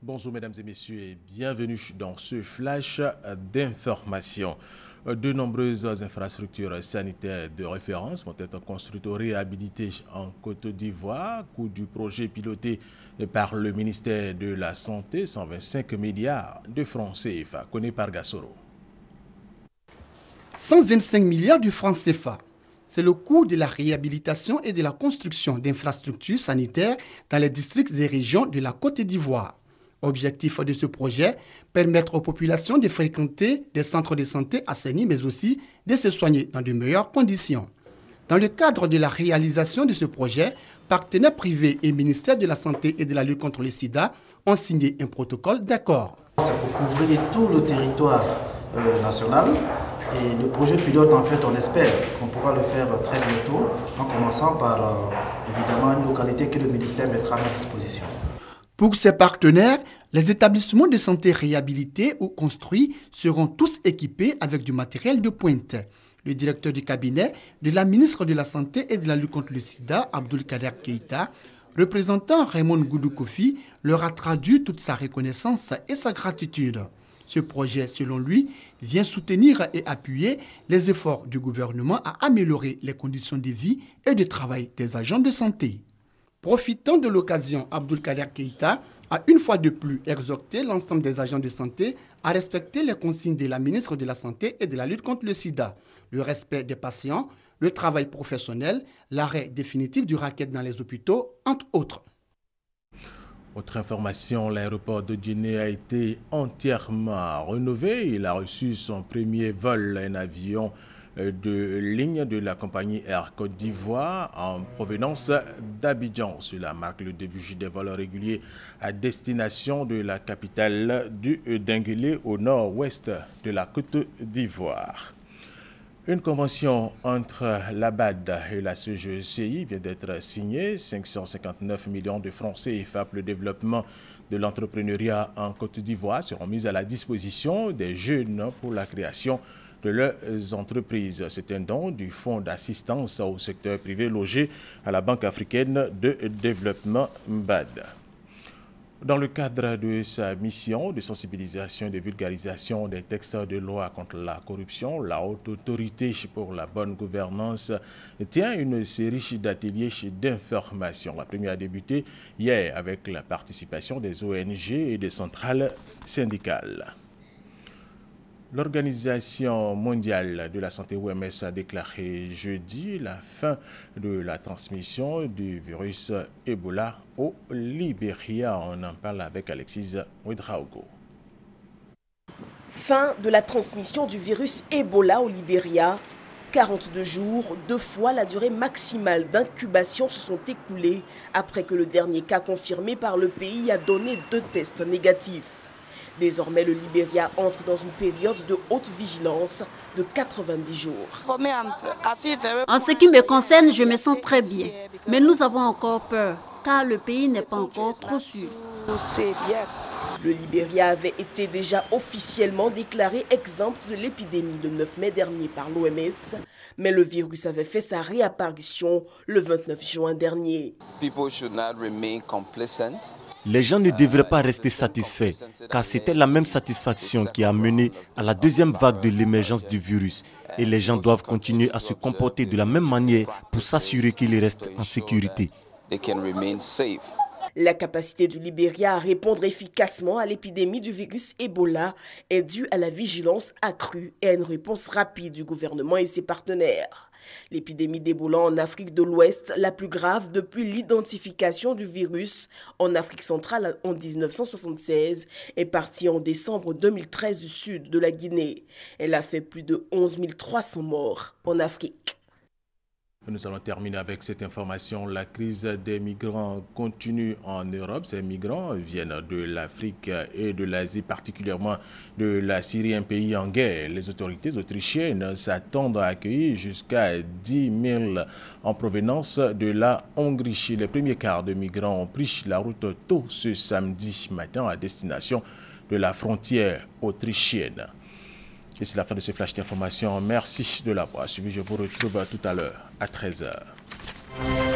Bonjour mesdames et messieurs et bienvenue dans ce flash d'information. De nombreuses infrastructures sanitaires de référence vont être construites ou réhabilitées en Côte d'Ivoire, coût du projet piloté par le ministère de la Santé, 125 milliards de francs CFA. Connu par Gassoro. 125 milliards de francs CFA. C'est le coût de la réhabilitation et de la construction d'infrastructures sanitaires dans les districts et régions de la Côte d'Ivoire. Objectif de ce projet, permettre aux populations de fréquenter des centres de santé assainis, mais aussi de se soigner dans de meilleures conditions. Dans le cadre de la réalisation de ce projet, partenaires privés et ministère de la Santé et de la lutte contre le sida ont signé un protocole d'accord. C'est pour couvrir tout le territoire national. Et le projet pilote, en fait, on espère qu'on pourra le faire très bientôt, en commençant par, évidemment, une localité que le ministère mettra à notre disposition. Pour ces partenaires, les établissements de santé réhabilités ou construits seront tous équipés avec du matériel de pointe. Le directeur du cabinet de la ministre de la Santé et de la lutte contre le sida, Abdoulkader Keïta, représentant Raymond Goudou Kofi, leur a traduit toute sa reconnaissance et sa gratitude. Ce projet, selon lui, vient soutenir et appuyer les efforts du gouvernement à améliorer les conditions de vie et de travail des agents de santé. Profitant de l'occasion, Abdoulkader Keïta a une fois de plus exhorté l'ensemble des agents de santé à respecter les consignes de la ministre de la Santé et de la lutte contre le sida, le respect des patients, le travail professionnel, l'arrêt définitif du racket dans les hôpitaux, entre autres. Autre information, l'aéroport de Djenné a été entièrement rénové. Il a reçu son premier vol, un avion de ligne de la compagnie Air Côte d'Ivoire en provenance d'Abidjan. Cela marque le début des vols réguliers à destination de la capitale du Denguélé au nord-ouest de la Côte d'Ivoire. Une convention entre l'ABAD et la CGECI vient d'être signée. 559 millions de francs CFA pour le développement de l'entrepreneuriat en Côte d'Ivoire seront mis à la disposition des jeunes pour la création de leurs entreprises. C'est un don du Fonds d'assistance au secteur privé logé à la Banque africaine de développement BAD. Dans le cadre de sa mission de sensibilisation et de vulgarisation des textes de loi contre la corruption, la Haute Autorité pour la bonne gouvernance tient une série d'ateliers d'information. La première a débuté hier avec la participation des ONG et des centrales syndicales. L'Organisation mondiale de la santé OMS a déclaré jeudi la fin de la transmission du virus Ebola au Libéria. On en parle avec Alexis Ouedraogo. Fin de la transmission du virus Ebola au Libéria. 42 jours, 2 fois la durée maximale d'incubation se sont écoulés après que le dernier cas confirmé par le pays a donné 2 tests négatifs. Désormais, le Libéria entre dans une période de haute vigilance de 90 jours. En ce qui me concerne, je me sens très bien. Mais nous avons encore peur, car le pays n'est pas encore trop sûr. Le Libéria avait été déjà officiellement déclaré exempt de l'épidémie le 9 mai dernier par l'OMS, mais le virus avait fait sa réapparition le 29 juin dernier. Les gens ne devraient pas rester satisfaits, car c'était la même satisfaction qui a mené à la deuxième vague de l'émergence du virus. Et les gens doivent continuer à se comporter de la même manière pour s'assurer qu'ils restent en sécurité. La capacité du Libéria à répondre efficacement à l'épidémie du virus Ebola est due à la vigilance accrue et à une réponse rapide du gouvernement et ses partenaires. L'épidémie d'Ebola en Afrique de l'Ouest, la plus grave depuis l'identification du virus en Afrique centrale en 1976, est partie en décembre 2013 du sud de la Guinée. Elle a fait plus de 11 300 morts en Afrique. Nous allons terminer avec cette information. La crise des migrants continue en Europe. Ces migrants viennent de l'Afrique et de l'Asie, particulièrement de la Syrie, un pays en guerre. Les autorités autrichiennes s'attendent à accueillir jusqu'à 10 000 en provenance de la Hongrie. Les premiers cars de migrants ont pris la route tôt ce samedi matin à destination de la frontière autrichienne. Et c'est la fin de ce flash d'information. Merci de l'avoir suivi. Je vous retrouve tout à l'heure à 13 h.